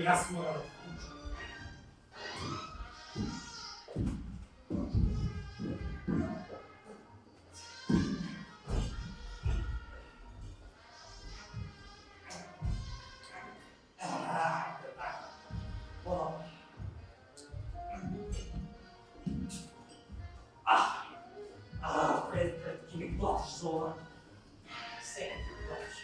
jaz moram. Fred, que me plaćeš za ovo. Sve mi plaćeš.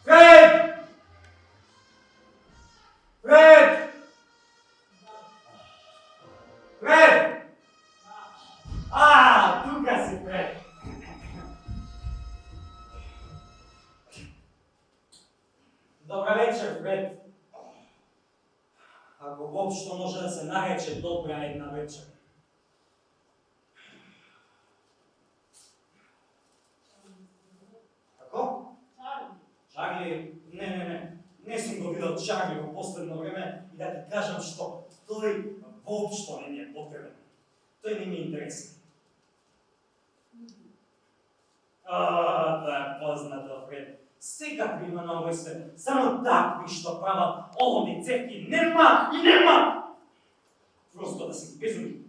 Fred! Fred! Fred! Tukaj si, Fred! Dobra večer, Fred. Ako uopšte može da se nareče dobra jedna večer. Kako? Charlie? Ne sam go videl Charlie u posledno vreme i da ti kažem što, toj uopšte ne mi je potreban. To ne mi je interesno. To je poznato, Fred. Всекакви има на овој свет, само такви што прават оловни цевки нема и нема! Просто да си безуми.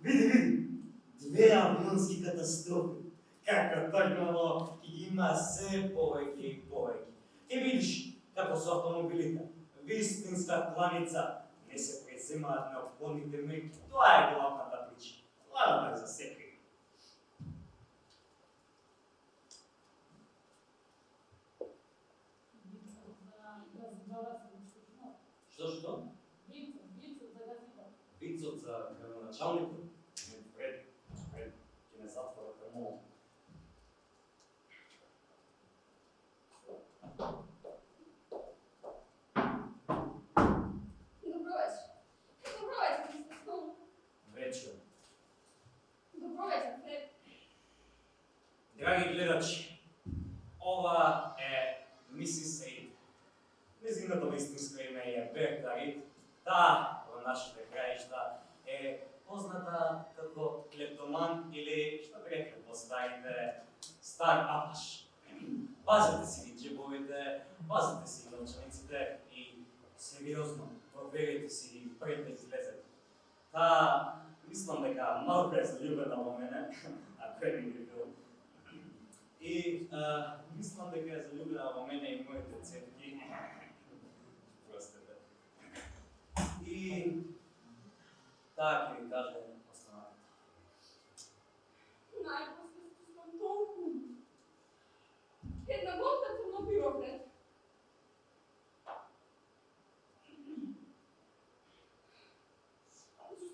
Види, две авионски катастрофи. Како тргнало, има се повеќе и повеќе. Ти видиш како со автомобилите, вистинска кланица не се преземаат неопходните мерки. Тоа е главната причина. Главната е за секој. Што? Вицот за градоначалникот? Фред, ќе не затвора камо. Драги гледачи, ова е мисис Рид. Незиното вистинско име е Берта Рид. Таа во нашите краишта е позната како клептоман или, што би рекли по-старите, стар апаш. Пазете си ги джебовите, пазете си новчаниците и сериозно проверете си ги пред да излезете. Таа, мислам дека малку е заљубена во мене, ако е не би бил. И мислам дека е заљубена во мене и моите цевки. Простете. И таа ќе ви каже останатото. Најпосле сум толку. Една голта црно пиво, Фред.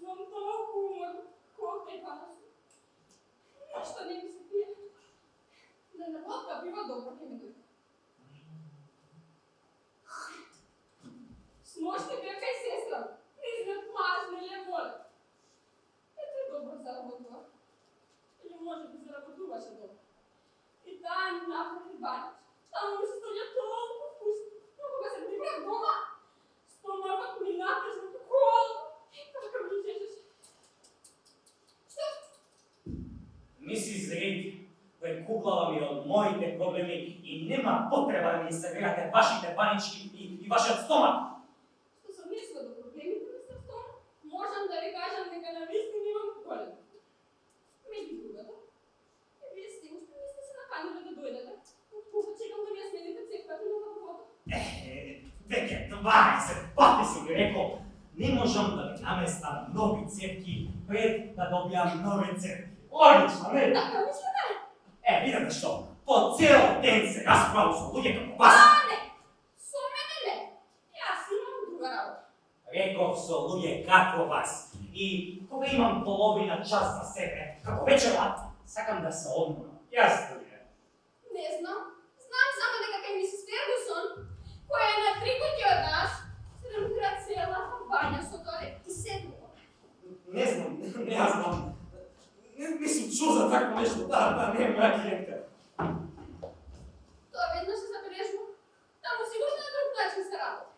Сум толку умор, колко е панас. Нешто не ми се пие. Да една голта пиво добро ке ми дојде. Сношни беа кај сестра. Незнат маж не ја воле. Ето е добро заработува. Или може би заработуваше добро. И таа ми направи банич. Таму ми се стоја толку вкусно. Но кога се прибрав дома, стомакот ми натежна холодно. Така ми чешеше. Што? Мисис Рид, прекуплава ми од моите проблеми и нема потреба да ми сервирате вашите банички и вашиот стомак. Што се однесува до проблемите, мистер Стоун, можам да ви кажам дека навистина имам голем. Меѓу другото, вие сте уште не сте се наканиле да дојдете. Кога чекам да ми ја смените цевката на ваковото. Веќе 20 пати сум ви рекол, не можам да ви наместам нови цевки пред да добијам нови цевки. Логично, не? Така мислите? Видите што, по цел ден се расправам со луѓе како вас. Не! Со мене не! Јас имам друга работа. Реков со луѓе како вас. И кога имам половина час за себе, како вечерот, сакам да се одморам. Јас луѓе. Не знам. Знам само дека кај мисис Фергусон, која е на 3 куќи од нас, се ремонтира целата бања со тоалет и седмица. Не знам. чул за тако нещо. Да, не е моя клиентка. Тоа веднаш се забележува. Таму сигурно на друг начин се работи.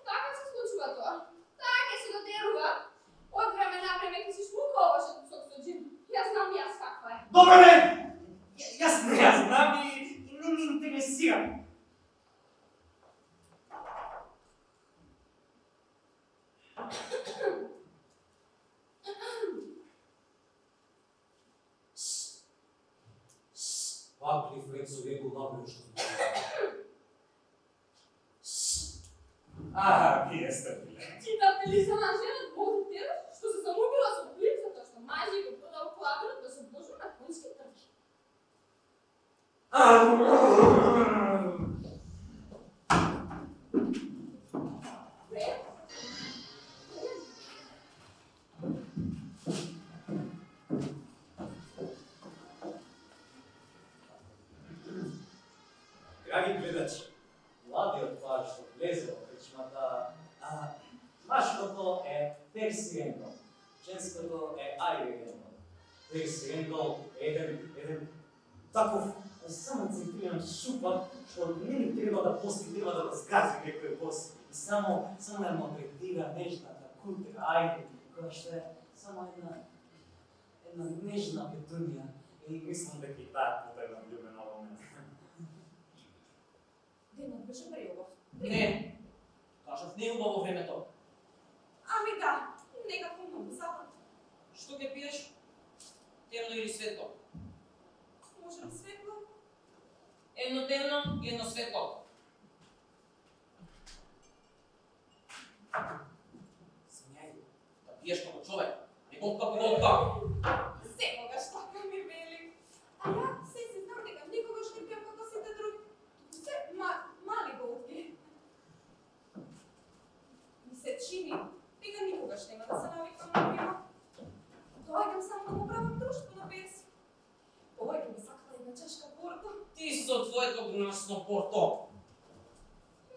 Така се случува тоа. Таа ќе се дотерува. Од време на време ќе си шмукуваше со джин. Јас знам каква е. Добре, бе! Јас не ја знам и не ми интересира. Пак ли Френцо вие го лабрил што звучи? Вие сте биле. Ти да били за на жена од тера што се замубила со плипсата што мајзи го продал клавирот да се вложи на конски трч. Драги гледачи, младиот пар што влезе во крчмата, машкото е Перси Рендол, женското е Айри Рендол. Перси Рендол е еден таков самоцентриран шупак, што не ни треба да пости, треба да го згази некој бос. И само ја малтретира нежната кутра Айри, која што е само една нежна петунија. И мислам дека и таа кутра е влюбена во мене. Денот беше преубав. Не, кажав не е убаво времето. Ами да, некако многу забавно. Што ќе пиеш? Темно или светло? Може ли светло? Едно темно и едно светло. Смејај, да пиеш како човек, не голка по голка. Секогаш така ми вели. А ја се знам дека никогаш не пијам како сите други. Се мали голки. Ми се чини дека никогаш нема да се навикам на пиво. Доаѓам само да му правам друштво на песи. Повеќе би сакала една чашка порто. Ти со твоето гнасно порто.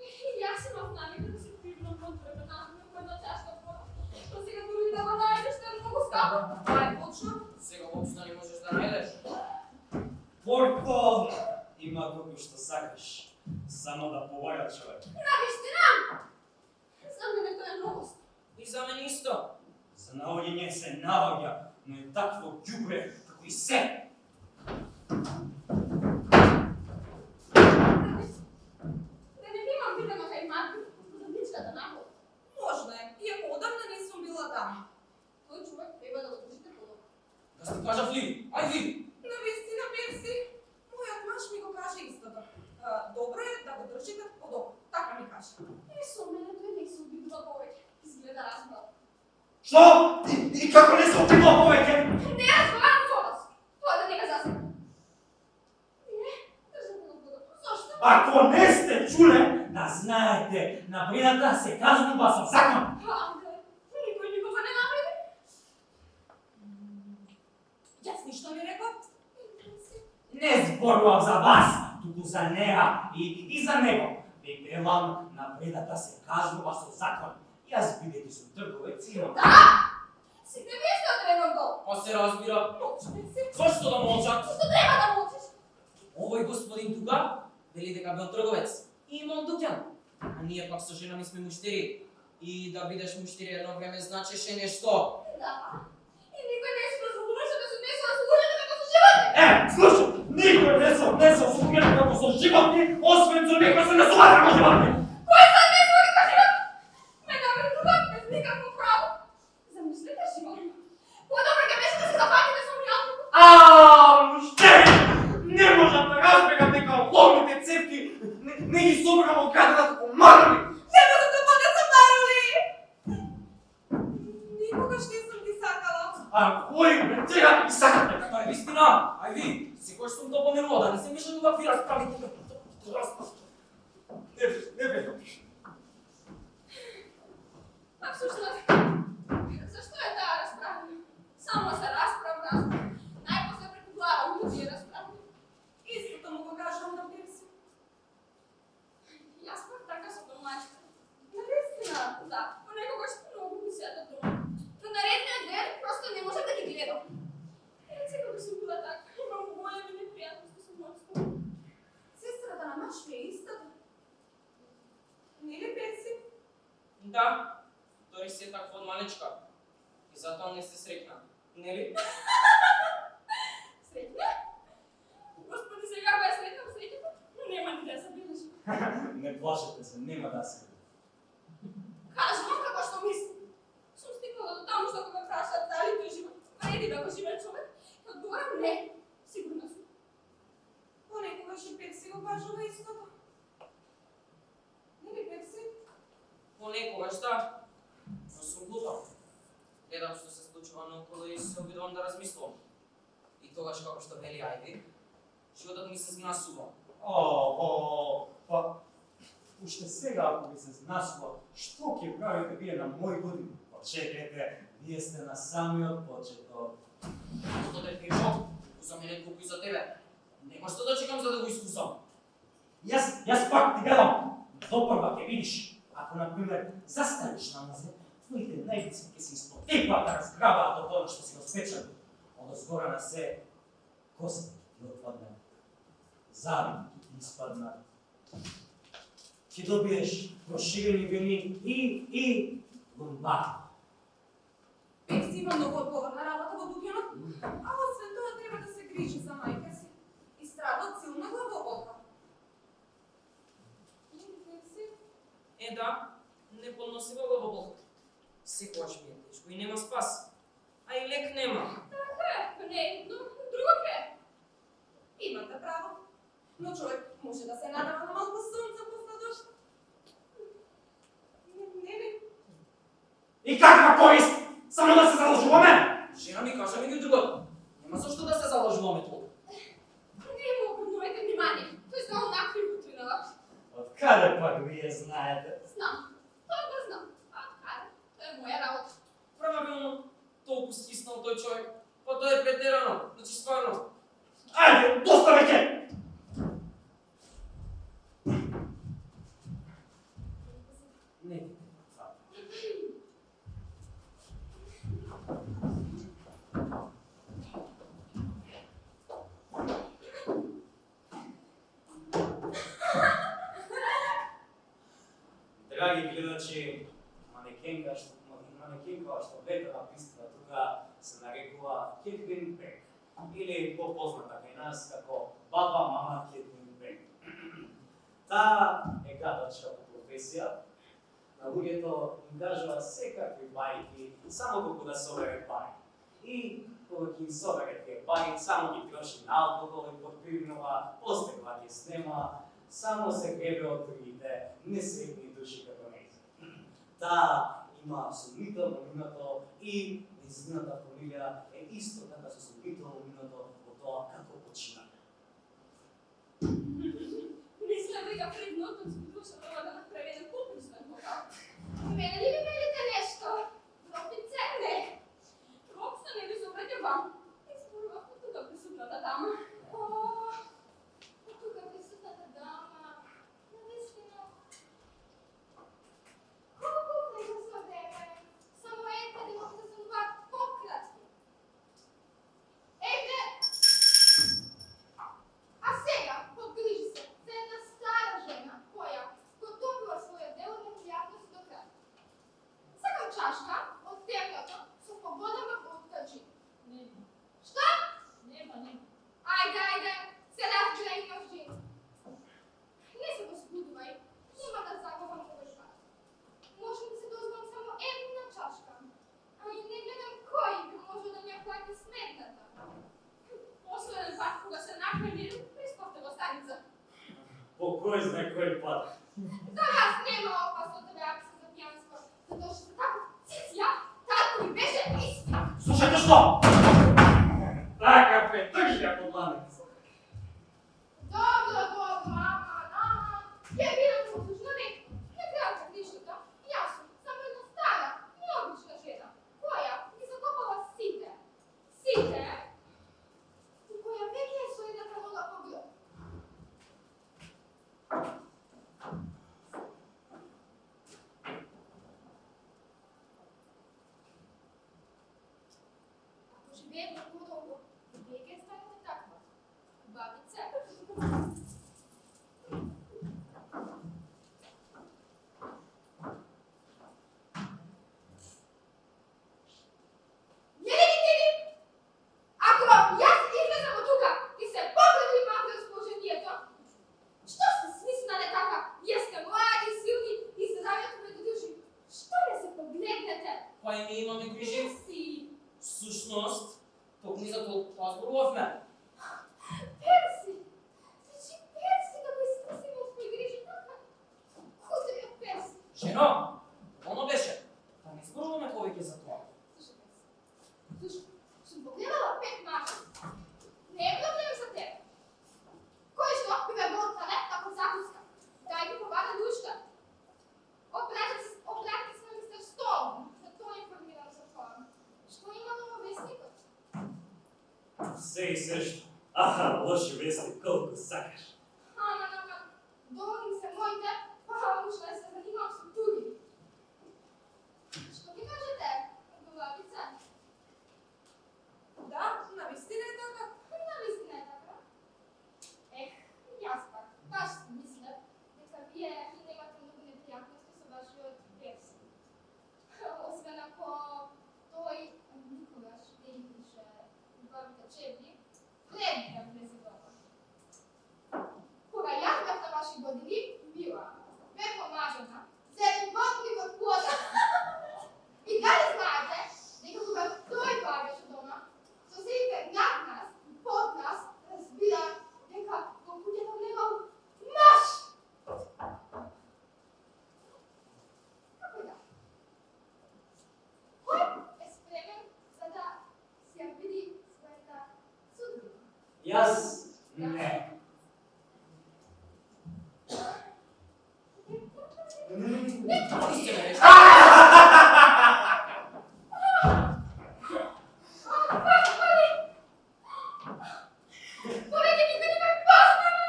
И јас имав навика да се пивам под препенатно по една чашка порто. Што сега дури да го најдеш, што е многу скапо. Тоа е почна. Сега воопшто не можеш да најдеш. Порто има колку што сакаш, само да побара човек. Навистина! За мене тоа е новост. И за мене исто. За наоѓање се наоѓа, но е такво ѓубре како и се. Да не имам видено кај Марко, за ничката наход. Можна е, иако одамна не сум била таму. Тој човек треба да го држите подобро. Да сте кажав ли? Ај ви! Навистина, Перси, мојот маж ми го каже истото. Добро е да го држите подобро, така ми каже. Со мене тој не се обидува повеќе. Изгледа разбрал. Што? И како не се обидува повеќе? Не разговарам со вас. Тоа да не га засега. Не, држите го подобро. Зошто? Ако не сте чуле, да знаете, напредата се казнува со закон. Никој никога не направи. Јас ништо не реков. Не зборувам за вас, туку за неа и за него. Ви велам, напредата се казнува со закон. Јас бидејќи сум трговец имам. Сите вие сте од еден дол. Па се разбира. Молчи, Перси. Зошто да молчам? Што треба да молчиш? Овој господин тука вели дека бил трговец и имал дуќан. А ние пак со жена ми сме муштери. И да бидеш муштери едно време значеше нешто. Да. И никој не се дозволуваше да се однесе на слугите како со животни. Слушай, никој не се однесол со луѓето како со животни, освен со некој се назува како животни. Кој се однесува како животни? Ме навредува без никакво право. Замислете животни. Подобро ќе беше да се зафатите со мјалнико. Муштери! Не можам да разбегам дека ловните цевки не ги собрам од градата како марови. Не може да бъде замарали! Никогаш не сум ги сакала. Кој ме тера да ги сакате? Тоа е вистина. Ај ви, секој што сум да поминува да не се мешам во вакви расправи. Не бе. А всушност, зашто е таа расправа? Само се расправа. Најпосле преку глава луѓе расправа. Истото му го кажам на Перси. Јас пак така со домачка. Навистина, да, понекогаш многу ми се до дома. Но наредниот ден просто не можам да ги гледам. Да, той си е таква от малечка. И затоа не се срекна. Нели? Сретна? Господи, сега бе сретна в сретната, но нема ни да се бележи. Не плашете се, нема да се. Кажи вам како што мислам. Сум стигнала до таму што кога прашаат дали тој живот вреди да го живее човек, и одговорам не. Сигурна сум. Понекогаш и Пекси го кажува истото. Нели, Пекси? Понекогаш да. Но сум глупа. Гледам што се случува наоколу и се обидувам да размислувам. И тогаш како што вели ајде, животот ми се згнасува. Па, уште сега ако ви се знасува, што ќе правите вие на мој години? Почекайте, вие сте на самиот почеток. Што те фирмо, за мене колку и за тебе. Нема што да чекам за да го искусам. Јас пак ти гледам. Допрва ќе видиш, ако на пример застанеш на нозе, твоите најдици ќе се испотекваат да разграбаат од тоа што си го спечел. Одозгора на се, косата ќе отпадне. Зави ќе ти испаднат. Ќе добиеш проширени вени и лумбаки. Пекси има многу одговорна работа во буѓанот, а освен тоа треба да се грижи за мајка си. И страда од силна главоболка. Нели, Пекси? Да, не подносива главоболка. Секогаш ми е тешко и нема спас. А и лек нема. Не, но друго ке. Имате право. Но човек може да се надава на малку сонце после дожд. Нели? И каква корист? Само да се заложуваме? Жена ми кажа ми ги другото. Нема зашто да се заложуваме толку. Не му обрнувате внимание. Тој само накриво тренала. Откаде пак вие знаете? Знам. Тоа го знам. А каде? Тоа е моја работа. Правилно, толку стиснал тој човек. Па тоа е претерано, значи стварно. Ајде, доста веќе! Не видите това. Драги гледачи, манекенка што влета на пистата тука се нарекува Кетрин Бек, или попозната кај нас како баба мама Кетрин Бек. Таа е гадачка по професија. На луѓето им кажува секакви бајки, само колку да собере пари. И кога ќе им собере тие пари, само ги троши на алкохол и подпивнува, после кога ќе снема, само се гребе од другите несреќни души како нејзе. Таа има сумнително минато и нејзината фамилија е исто така со сумнително минато во тоа како почина. Мислам дека пред ноќ душа треба да направи еден публичен покал. Мене ли ви велите нешто? Тропице? Не. Тропса не ви се обраќа вам. Изборував по тука присутната дама. Тука присутната дама, навистина. Колку прекасно време, само ете да може да се одваат пократки. Ете! А сега, погрижи се за една стара жена, која готовила своја дело непријатност до крај. Сакам чашка од темното со поголема бутка джин. Нема. Шта? Нема. Ајде, се разбирај нов джин. Не се возбудувај, нема да загубам овој пат. Можам да се дозволам само една чашка. А и не гледам кој би можел да ми ја плати сметната. Последен пат кога се нахранил, приспавте во станица. По кој знае кој пат? За вас нема опасно да бе акса за пијанство, затоа што таков циција, татко ми беше иски. Слушате што? Така бе, држи ја подланец. Добро, ама, ја видам послушна некој. Не треба да кришата. Јас сум само една стара, необична жена, која ги закопала сите, и која веќе е со една камола по гроб. Ако живеете подолго, веќе станете таква. Бабице. па и ние имаме грижи. Перси! Всушност, тук ни за толкова зборувавме. Перси! Значи Перси да го изтърсим от пригрижи така. Худия Перси! Жено, оно беше. Да не зборуваме повеќе за тоа. Слушай, Перси. Слушай, съм погледала 5 мача. Не е проблем за теб. Кой што би ме било талент ако закуска? Дай ми побада лучка. Обратите се на мистер Стоун. Да той информирам за това. Що има нова вестникът? Все и също. Аха, лоши вести, колко сакаш. Ама, доволни се моите, па уж да се занимавам с други. Що ви кажете, Голабица? Да, навистина е така. Навистина е така. Ех, и аз пак, баш си мисля, дека вие немате много неприятности со вашиот Перси. Освен ако той никогаш не имаше убавите черни, гледайте влезе дома. Кога јас бев на ваши години, била помажена за еден мотник од плодата. И дали знаете, дека кога тој доаѓаше дома, соседите над нас и под нас разбира дека во куќата влегал наш. Како да? Кој е спремен за да си ја види својата судбина? Јас не. Истина е. Повеќе никој не ме познава!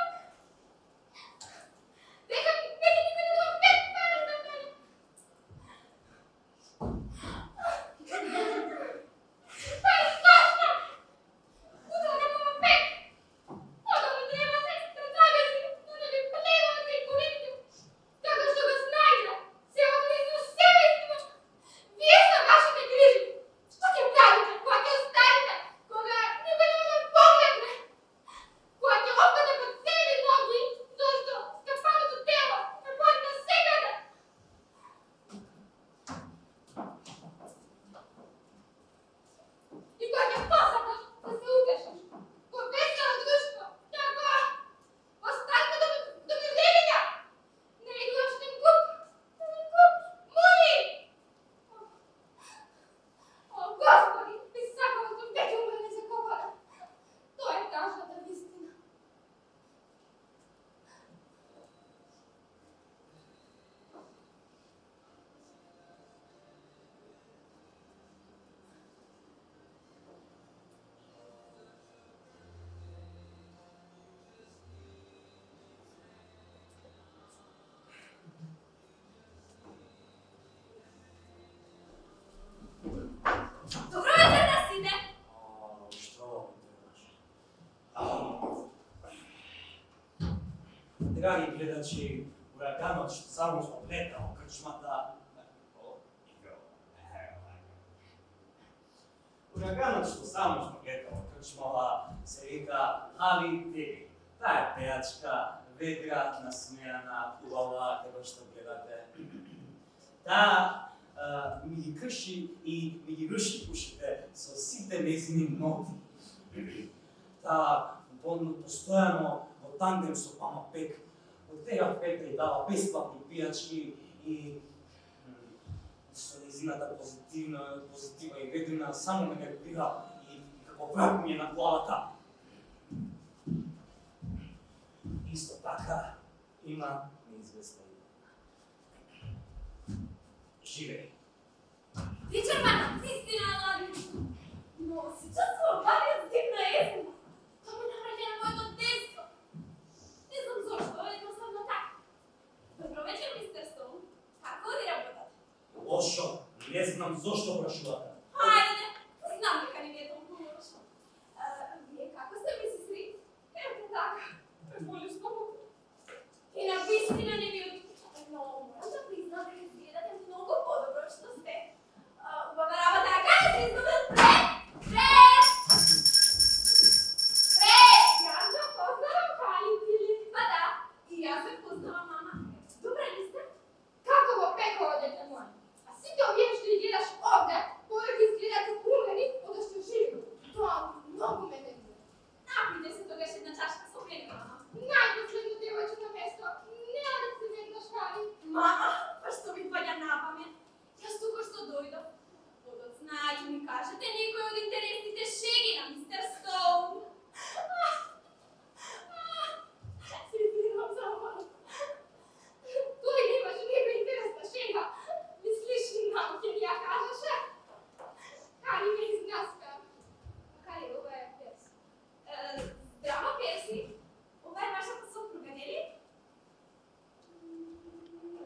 Дека веќе никој не го пет пари за мене! Па е страшно! Куда да ме пет? Ода му треба се да завези, но да ви плевате и колените. Така што го знајде, се одлизно себе си. Вие са вашите грижи. Што ќе правите, кога ќе останете, кога никој не ме погледне? Кога ќе опаде по цели ноги, зашто скапаното тело ме падна секаде. И кога ќе посакаш да се утешиш, во весело друштво, како остатка до милевиња, не идуваш на куп, муми! О, Господи, би сакала да веќе умрене за копана. Тоа е тажната вистина. Добро вечер на сите. Што Драги гледачи, ураганот што само што влетал крчмата... Ураганот што само што влетал крчмала се вика Али Теби. Таа е пејачка, ведра, насмејана, убава, како што гледате. Таа ми ги крши и ми ги руши ушите со сите нејзини ноти. Таа постојано во тандем со Пама Пек, од тега Пека и дава бесплатни пијачки и со нејзината позитива и ведрина само ме нервира и како враг ми е на главата. Исто така има неизвестна име. Живеј! Вечер на вистина, Аладин. Но се чувствувам бавиот дивна есен. Тоа ме навраќа на моето детство. Не знам зошто, едноставно така. Добро вечер, мистер Стоун. Како оди работата? Лошо, не знам зошто прашувате. Ајде, знам дека не е толку лошо. Вие како сте, мисис Рид? Ето така. Молиш Богу. И на вистина не ви оди. Но морам да признам дека изгледате многу подобро што сте. Убава работа, кај се изгубил Фред? Фред! Фред! Јас ја познавам Хали Тили. Па да, и јас се познавам, мама. Добре ли сте? Како во Пеко одете мој? А сите овие што ги гледаш овде, Мама, па што ви паѓа на памет? Јас тука што дојдов. Одот знајќи ми кажете некој од интересните шеги на мистер Стоун. Се извинувам за ова. Тој немаше нека интересна шега. Мислиш, науке ли ја кажеше? Кали ме изгаска. Кали, ова е Перси. Здраво, Перси. Ова е вашата сопруга, нели?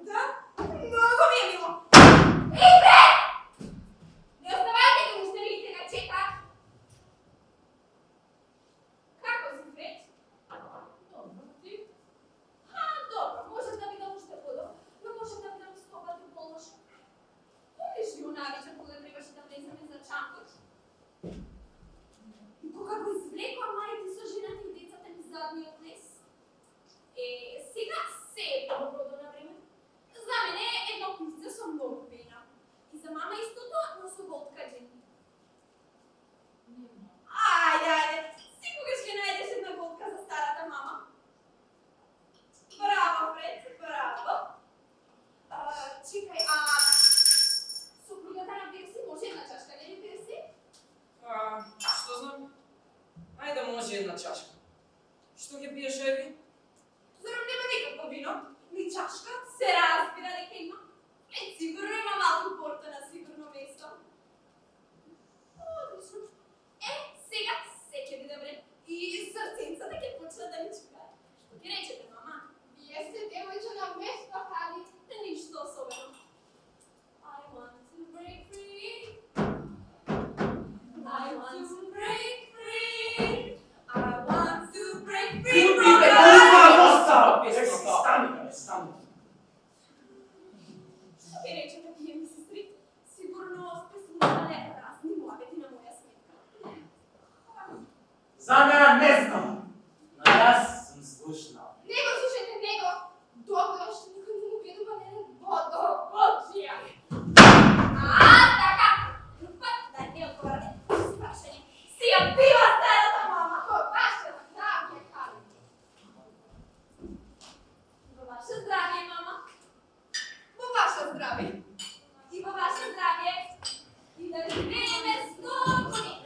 Да, многу ми е мило. Ей, бре! Не оставајте да му старите на чекат. Како си, Фред? Добро, ти? Добро, може да видам уште подобро, но може да видам стопата полошо. Помниш ли она вечер кога требаше да влеземе за чантот? И кога го извлекоа мајите со жената и децата ни задниот лес? Сега се е по-добро до навреме. За мене е едно пивце со многу пена. И за мама истото, но со водка джин. Ајде, секогаш ќе најдеш една водка за старата мама. Браво, Фред, браво. Чекај, сопругата на Перси може една чашка, нели Перси? Што знам? Ајде може една чашка. Што ќе пиеш, Еви? Зарем нема никакво вино? Ни чашка? Се разбира дека има. Сигурно има малку порто на сигурно место. Одлично. Сега се ќе биде добре. И срценцата ќе почнат да ми чукаат. Што ќе речете, мама? Вие сте девојче на место, Кали. Ништо особено. I want to break free. I want to break free. I want to break free from Купите the... колка Перси, стани, бе, стани. Што ќе речете, вие ми сестри? Сигурно сте слушале разни муабети на моја сметка. За неа не знам, но јас сум слушнал. Не го слушайте него. Добро што никој не му видува нелен водоботија. Така. Друг пат да не одговарате спрашање. Си ја била старата мама. По ваше здравје, Кали. Во ваше здравје, мама. Во ваше здравје. И во ваше здравје. И да живееме 100 години.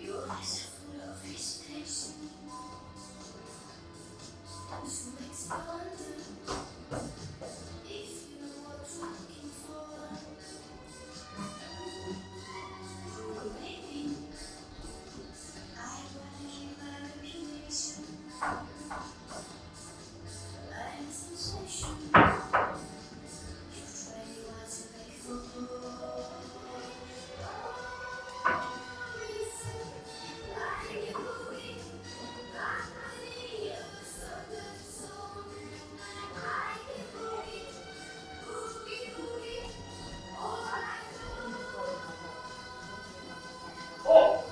Your eyes are full of hesitation. This makes me wonder if you know what you're looking for. Maybe I'd rather keep my reputation. Like a sensation. You try what to make for more. О,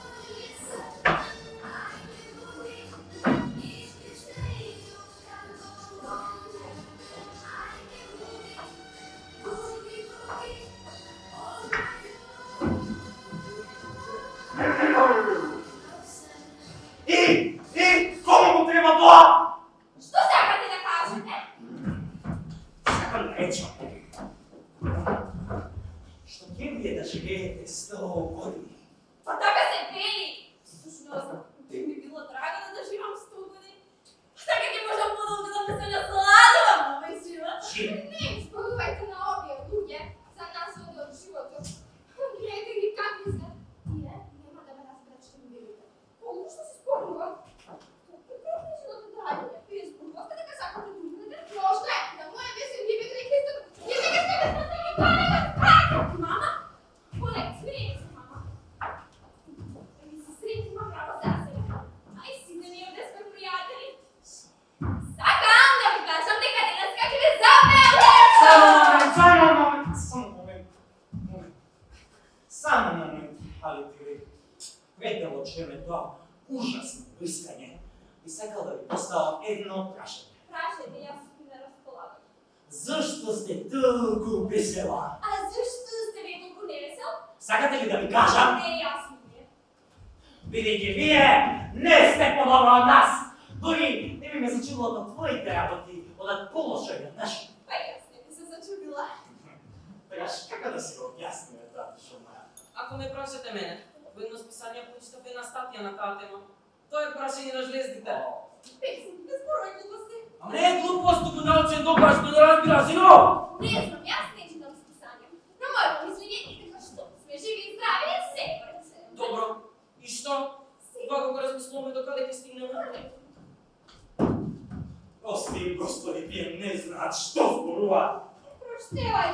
сакал да ви поставам едно прашање. Прашајте, јас сум на располагање. Зашто сте толку весела? А зашто сте вие толку невесел? Сакате ли да ви кажам? Не, јас ми е. Бидејќи вие не сте подобро од нас. Дори не би ме зачудило да твоите работи одат полошо од нашите. Па јас не би се зачудила. Тогаш, како да си го објасниме тоа, Шумаја? Ако ме прашате мене, во едно списание прочитав една статија на таа тема. Тоа е прашање на жлездите. Песен, безброј глупости. А не е глупост, туку научен доказ што не разбира, сино! Не знам, јас не читам списања. На моето мислење е дека што сме живи и здрави е се пред се. Добро, и што? Вако го размислуваме до каде ќе стигнеме? Прости, Господи, тие не знаат што зборуваат. Проштевај.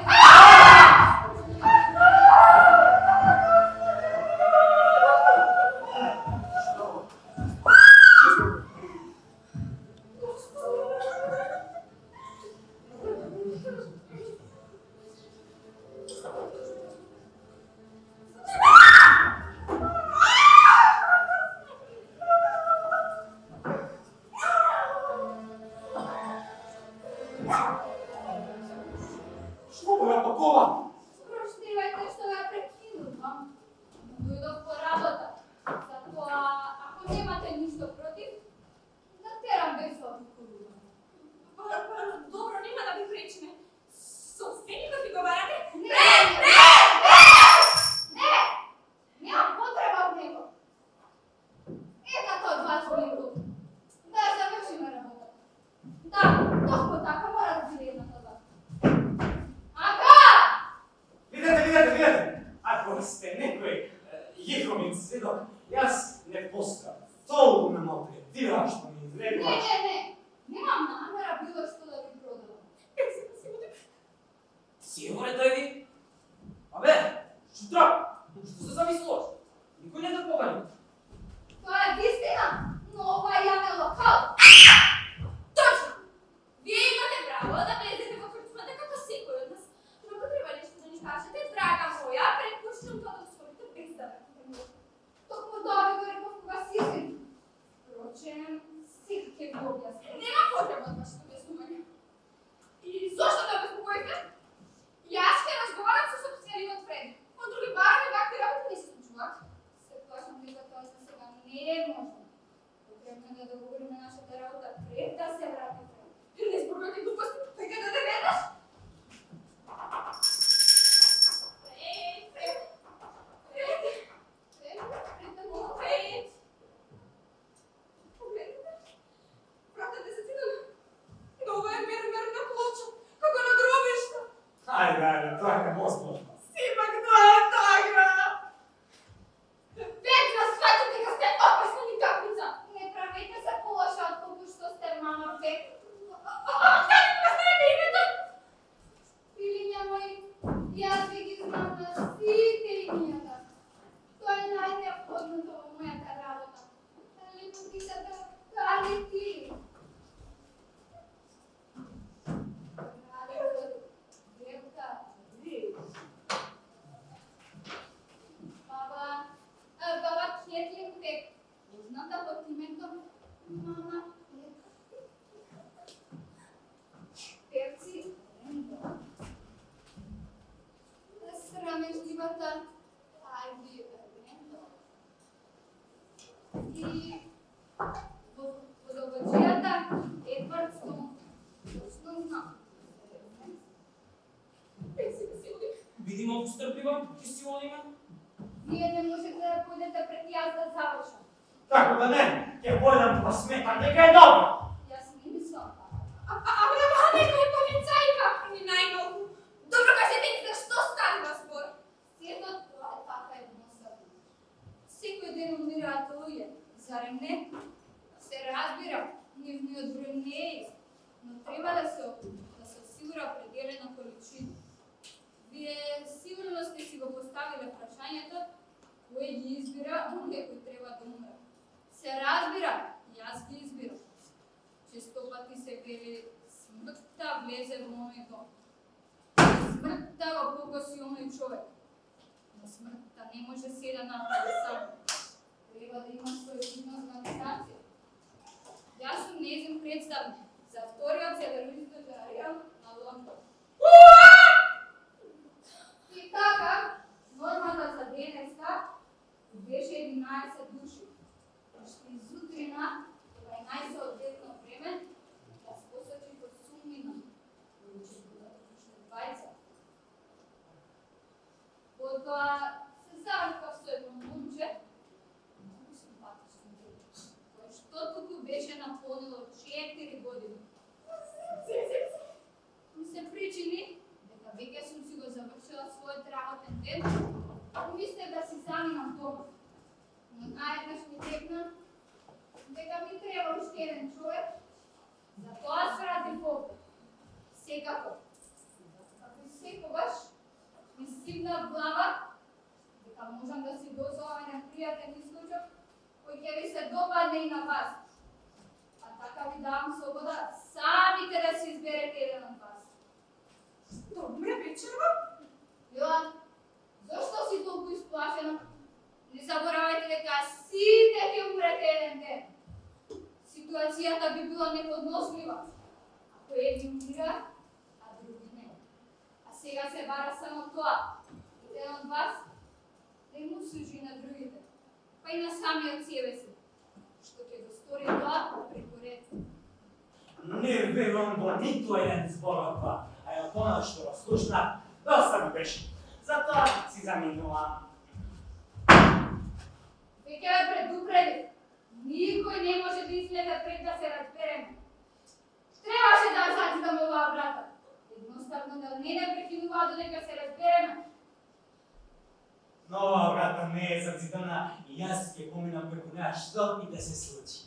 Што го ја такова? Проштевајте што ја прекинувам. Дојдов по работа. Затоа, ако немате ништо против, да терам без обиколува. Добро, нема да ви пречиме. Собственикот ви го барате? Не! Немам потреба од него. Ека тој 20 минути. Да завршиме работа. Да, токму така мора да биде едната два. Ака! Видете. Ако сте некој јеховин сведок, јас не постам. Толку ме малтретира што ми изрекуваш. Не. Немам намера било што да ви продавам. Сигурен тој ви? Абе, што се замислуваш? Никој не те покани. Тоа е вистина, но ова ја ме локал. Точно! Вие имате право да влезете во крчмата како секој од нас. Но ако треба нешто да ни кажете, драга моја, предпочитам тоа да го сторите без да ме поканувате. Токму тоа ви го реков кога си изгин. Впрочем, сите ќе ви објаснам. Нема потреба од вашето објаснување. И зошто да безпокоите? Јас ќе разговарам со собственикот Фреди. Од други барања какви работи не се случуваат. Се плашам дека тоа за сега не е можно. Потребно е да договориме нашата работа пред да се врати Фреди. Не зборувате глупости, дека да не ведаш. Пратете се цидали. Нова е мермерна плоча, како на гробишта. Ајде, тоа е невозможно. Сипак тоа е тагра. Петра, сватите дека сте опасна ни капица. Не правете се полоша од колку што сте мама Пет. Как ме знаете името? Пилиња мои, јас ви ги знам на сите имињата. Тоа е најнеопходното во мојата работа. Лепотицата Калити. Радикот Девка Рич. Баба Кетлин Пек, позната под името Мама Пек. Перци Рендо. Срамежливата Айви Рендо. И водоводжијата Едвард Стоун. Точно знам. Биди малку стрплива, ќе си одиме. Вие не можете да појдете пред јас да завршам. Како да не? Ќе појдам па сметам дека е добро. Јас не мислам така. Некој полицај има ни најмалку. Добро кажете ни зашто станува спор. Сето тоа е така едноставно. Секој ден умираат луѓе, зарем не? Се разбира, нивниот број не е ист, но треба да се осигура определена количина. Вие сигурно сте си го поставиле прашањето кој ги избира оние кои треба да умрат. Се разбира, јас ги избирам. Често пати се вели смртта влезе во оној дом. Смртта го покоси оној човек. Но смртта не може се да направи сам. Треба да има своја организација. представи за вториот телевизор дарија на Лондон. И така, нормата за денеска беше 11 души. Уште зутрина, кога е најсоодветно време, да спосочи во сумнина, кои ќе бидат уште 20. Потоа се завркав со едно момче, многу симпатично дете, кое што туку беше наполнило 4 години. Ми се причини дека веќе сум си го завршила својот работен ден, мислев да си заминам дома. Но наеднаш ми текна дека ми треба уште еден човек, затоа свратив овде. Секако, како и секогаш, ми стигна в глава дека можам да си дозовам еден пријатен исклучок кој ќе ви се допадне и на вас. А така ви давам слобода самите да си изберете еден од вас. Добре вечерва. Јоан, зошто си толку исплашена? Не заборавајте дека сите ќе умрете еден ден. Ситуацијата би била неподнослива ако едни умира, а други не. А сега се бара само тоа. Еден од вас не му служи на другите, па и на самиот себе си, што ќе го стори тоа преку ред. Не верувам во ниту еден збор од тоа, а ја тоа што го слушнав, доста ми беше. Затоа си заминувам. Веќе ве предупредив, никој не може да излезе пред да се разбереме. Требаше да затидам оваа врата. Едноставно да не прекинуваа додека се разбереме. Но оваа врата не е зацидана и јас ќе поминам преку неа што и да се случи.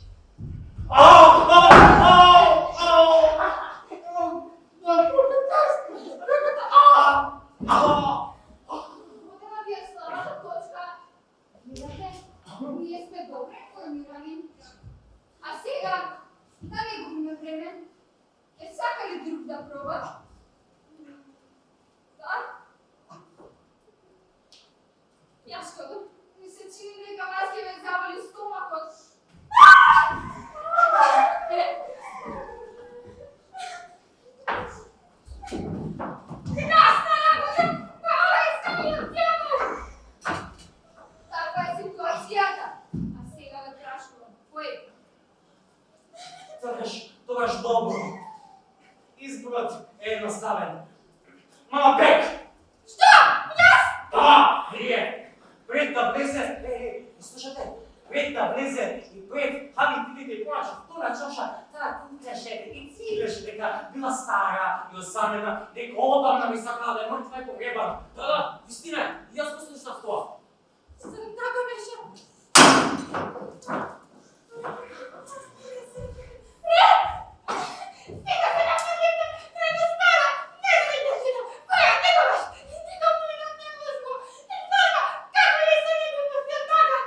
Одема ви е слабата точка. Видате, ние сме добре информирани. А сега, да не губиме време, сака ли друг да проба? Да? Јашко, ми се чини дека вас ќе ве заболи стомакот. Таква е ситуацијата. А сега ве прашувам, кој? Тогаш добро. Изборот е едноставен. Мама Пек! Што? Јас? Да, вие! Пред да влезе, слушате, пред да влезе и пред хабитите и плача втора чаша, таа кукаше и цигаше дека била стара и осамена, дека одамна ми сакала да е мртва и погребана. Да, вистина е, и јас го слушнав тоа. Зарем така беше? Стига се направите! Трето стара! Не знам која некогаш! Никам поминат не мозго! Не знам како ли се не го пустил така!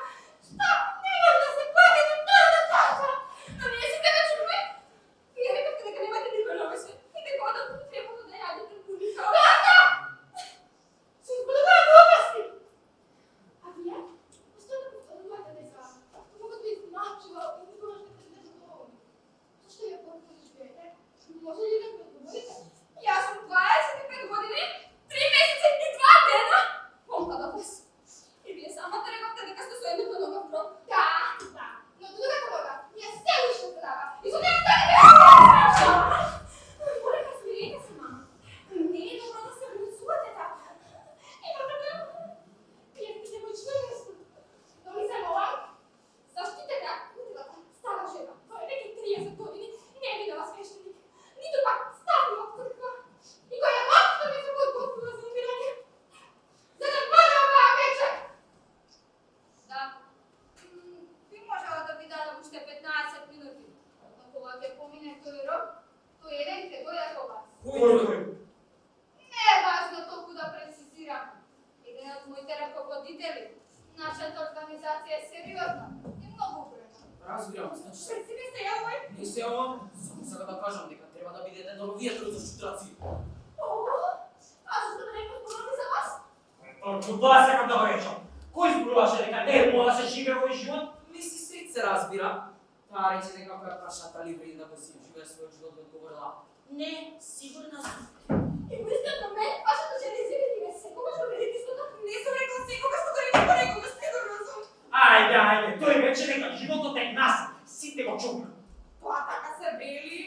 Што? Не може да се плати ни втората чаша! А вие си така чули? Вие рекавте дека немате никој на свет и дека одат требало да јадете пуника. Така! Се избудува глупости! А вие? Што да повторувате дека могат да измачува и никогаш не придете доволни? Зашто ја повториш вие? Може ли да предговорите? Јас сум 25 години, 3 месеци и 2 дена момка да влез. И вие самата рековте дека сте со едната нога в гроб. Да, да. Но другата нога ми е се уште здрава. И со неја станете! Молека, смирете се, мама. Не е добро да се влюбувате така. Има проблем. Вие сте мојчно место. Но ми се молам, заштитете утилата стара жена, која веќе 30 години не е видела свештеник, ниту пак ставила в црква, и која воопшто не се подготвила за умирање. За да бъде оваа вечер! Да. Би можела да ви дадам уште 15 минути. Но кога ќе помине тој рок, тој еден ќе дојде кога вас. Кој? Не е важно толку да прецизирам. Еден од моите раководители, нашата организација е сериозна и многу упорна. Разбирам, значи се. Пред себе се јавувај. Не се јавам, само сега да кажам дека треба да бидете доровијатели за шутраци. А зашто да не подпомогни за вас? Точно тоа сакам да го речам. Кој зборуваше дека не мора да се живее овој живот? Мисли се разбира. Та рече некаква прашата ливри да го си живее својот живот, одговорила. Не, сигурна сум. И мислите на мен, вашата жена изявите секогаш го видите истото? Не сум рекла секогаш, тука рекла некогаш, сигурна сум. Ајде, тој вече нека животот е нас. Сите го чувна. Тоа така се вели.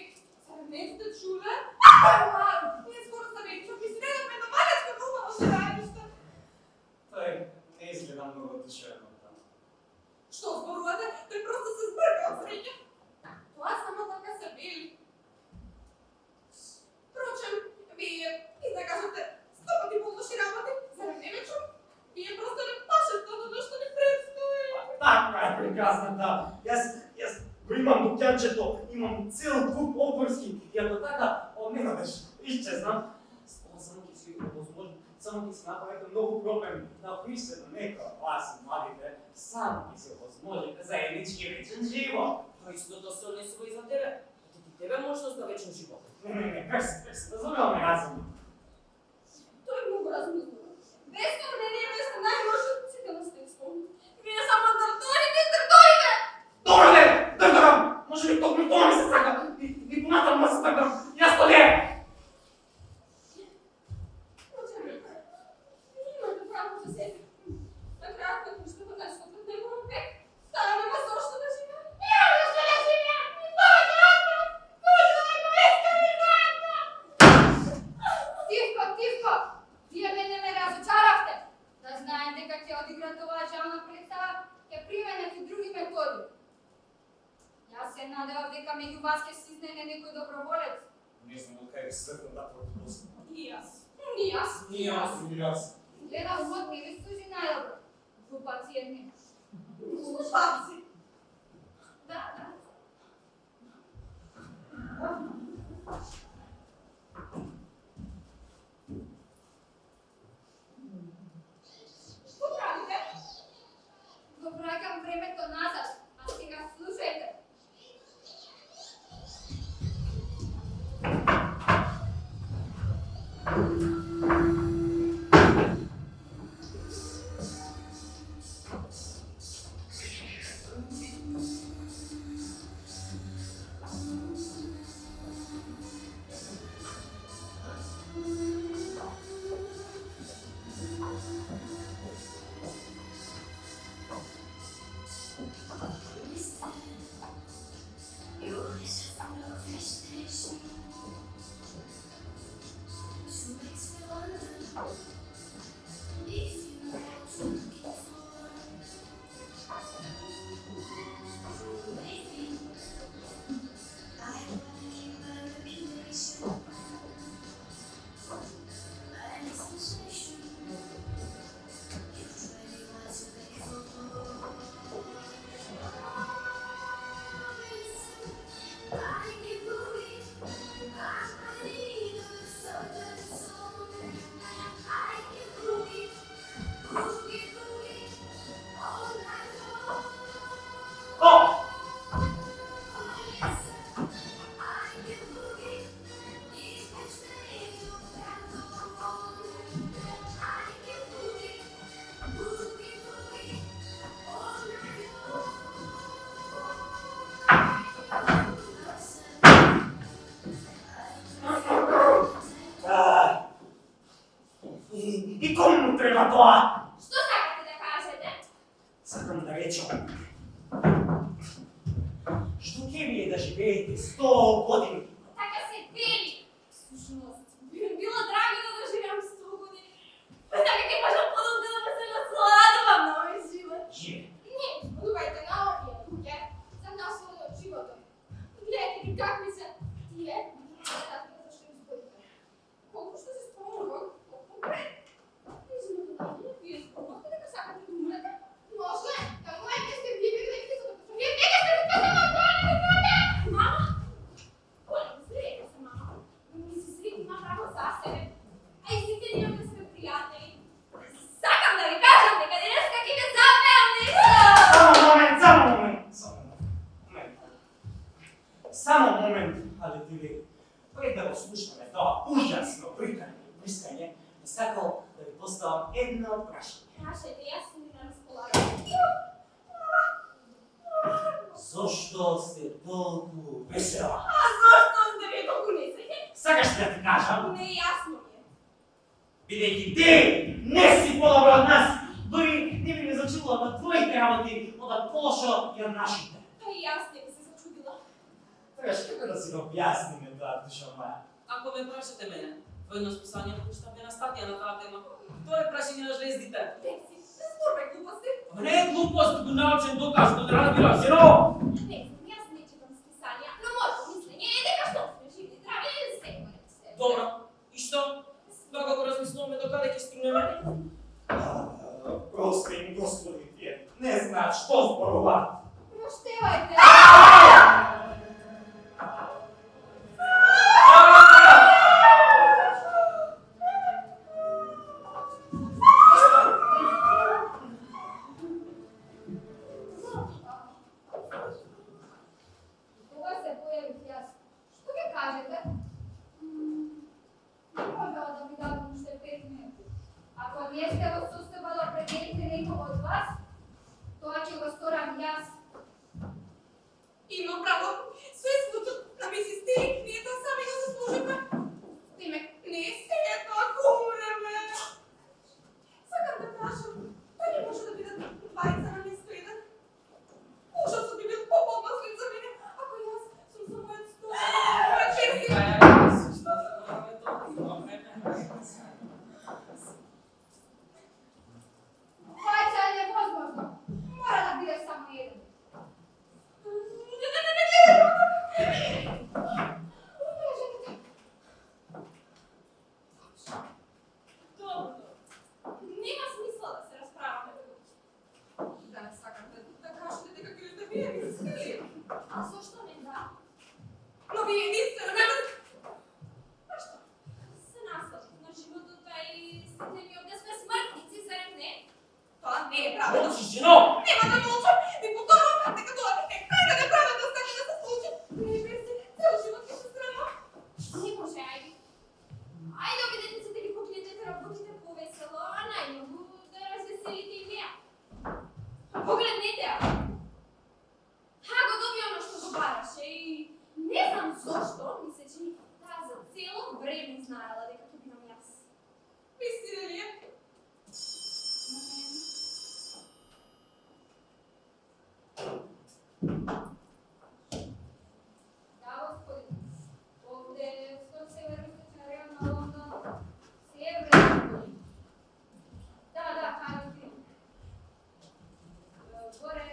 Сар не сте чуле? Ние скоро се вече, ми се гледаме на малечко хубаво шерајушта. Тој не изгледа многу одушевен од таму. Што зборувате? Тој просто се збрка од среќа. Тоа само така се вели. Впрочем, вие изнакажате 100 пати полоши работи, зарем не ме чум? Вие просто не пашете од што ни предстои. Така е прекрасната. Јас го имам дуќанчето, имам цел куп опорски и ако така одненадеж исчезнам, само ќе си возможно, само ќе се направите многу проблеми на кои се некоја вас младите, само ќе се возможите заеднички вечен живот. Тоа истото се однесува и за тебе. Ти тебе можност на вечен живот. Не, перс, разумеваме разум. Тој е многу разумно. Весно мнение е весно најлошо од сите на стекството. Вие само дърдорите и дърдорите! Добре, дърдорам! Може би токму тоа ми се сака и понатам да се дърдам. Јас то не! Имате право да се на крајот на куштата нешто пред неговиот век. Ставаме вас зошто да живеем? Няма защо да живея! И повече отпред! Повече иска ми заедно! Тивко! Вие мене ме разочаравте! Да знаете как ќе одиграт оваа жална представа, ќе применев и други методи. Јас се надевав дека меѓу вас ќе се изнене некој доброволец. Не знам од кај се сретам да противоставам. И јас. И јас. Гледа вот ми ви служи најдобро. Глупаци едни. Глупаци. Да. Што правите? Го враќам времето назад, а сега слушајте. И кому му треба тоа? Што сакате да кажете? Сакам да речам. Што ќе ви е да живеете 100 години? Така се вели. Всушност, би ми било драго да доживеам 100 години. Така ќе можам подолго да се насладувам на овој живот. Живе. Не, зборувајте на овие луѓе за наслада од животот. Гледате ги какви се тие, знаете зашто им зборите. Колку што се спомнувам, колку пред. Вие спомнувате дека сакате да умрете? Може е, да моите сте били да ги зато вие нека сте ми казала тоа не го знаете! Мама! Коля, зрете се, мама. Ми се среди има право за себе. А и сите ние да сме пријатели. Сакам да ви кажам дека денеска ќе ве запеам нешто! Само момент, але ти пред да го слушаме тоа ужасно брискање, би сакал да ви поставам едно прашање. Прашајте, јас сум ви на располагање. Зошто сте толку весела? А защо сте ви толкова несреќни? Сакаш да ти кажам? Неясно ми е. Бидејќи ти не си подобра од нас, дори не би ме зачудила на твоите работи, ода полошо и од нашите. Па и аз не би се зачудила. Требаш како да си го објасниме тоа, душа моја? Ако ме прашате мене, во едно списание напишав една статија на таа тема. Тоа е прашање на звездите. Деци, не зборвај глупости. Не е глупост, го научен доказ, да разбираш, зеро! Не знам, јас не читам списанија, но моето мислење е дека што сме живи, здрави и се се. Добро, и што? Тоа го размислуваме докаде ќе стигнеме? Прости им, Господи, тие не знаат што зборуваат. Прощавајте. Кога се појавих јас? Што ќе кажете? Не можела да ви дадам уште 5 минути. Ако не сте во состојба да определите некого од вас, тоа ќе го сторам јас. Има право, се случат на миси Стик, ние тоа сами го заслуживме. Тиме, не се е тако време. Сакам да прашам, дали може да бидат двајца на место еден? Ужасот би бил поподнослив за мене, ако јас сум за мојот стол. Двајца е невозможно. Мора да биде само еден. Добро, нема смисла да се расправаме. Да не сакате да кажете дека ќе сте вие мислили. А зошто не да? Но вие единствено ме Па што? Се наслажи на животот, а и сите ми овде сме смртници, зарем не? Тоа не е правилно. Молчи, жено! Нема да молчам, ви повторувам дека тоа е крајна неправда да сака да се случи. Не верте, цел живот ќе се срамам. Не може, ајде. Ајде обидете се да ги покриете работите повесело, а најмногу да развеселите и неа. Погледнете ја. Го доби оно што го бараше и не знам зошто ми се чини таа за цело време знаела дека ќе бидам јас. Вистина ли е? Да, господин. Овде со североисточен район на Лондон се е време. Да, кажа ти. Горе.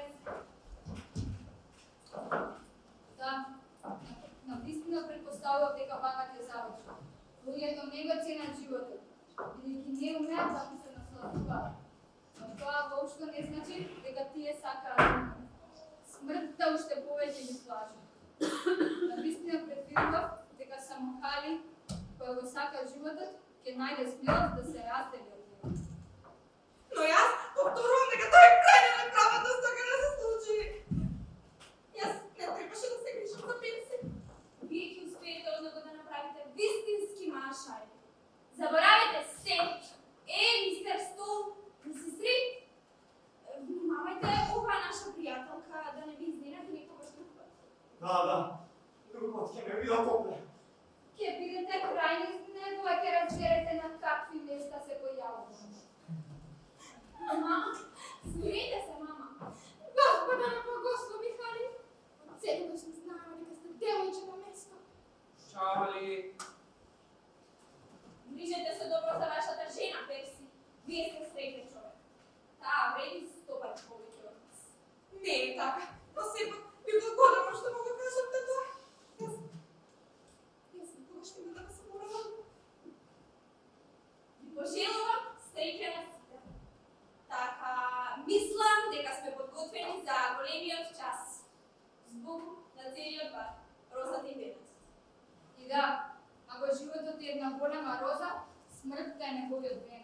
Да. Навистина предпоставував дека банката е завршена. Луѓето не го ценат животот, бидејќи не умеат да се наслажуваат. Но тоа воопшто не значи дека тие сакаат смртта уште повеќе ги слажи. Навистина предвидував дека само Хали, кој го сака животот, ќе најде смелост да се раздели од него. Но јас повторувам дека тоа е крајна неправда да сака да се случи. Јас не требаше да се грижам за пенсија. Вие ќе успеете од него да направите вистински машај. Заборавете се! Мистер Стол, мисис Рид, внимавајте оваа наша пријателка да не ви изненади никогаш друг пат. Да, друг пат ќе ме видат опле. Ќе бидете крајни изненадува, ќе разберете на какви места се појавува. Мама, смирете се, мама. Господа на благослови, Хали. Од секогаш не знаеме дека сте девојче на место. Чарли! Грижете се добро за вашата жена, Перси. Вие сте среќен човек. Таа вреди 100 пати повеќе од нас. Не е така, но сепак ви благодарам што му го кажавте тоа. Јас никогаш нема да се заборавам. Ви пожелувам среќа на сите. Така, мислам дека сме подготвени за големиот час. Због на целиот бар, розата и венец. И да, ако животот е една голема роза, смртта е неговиот венец.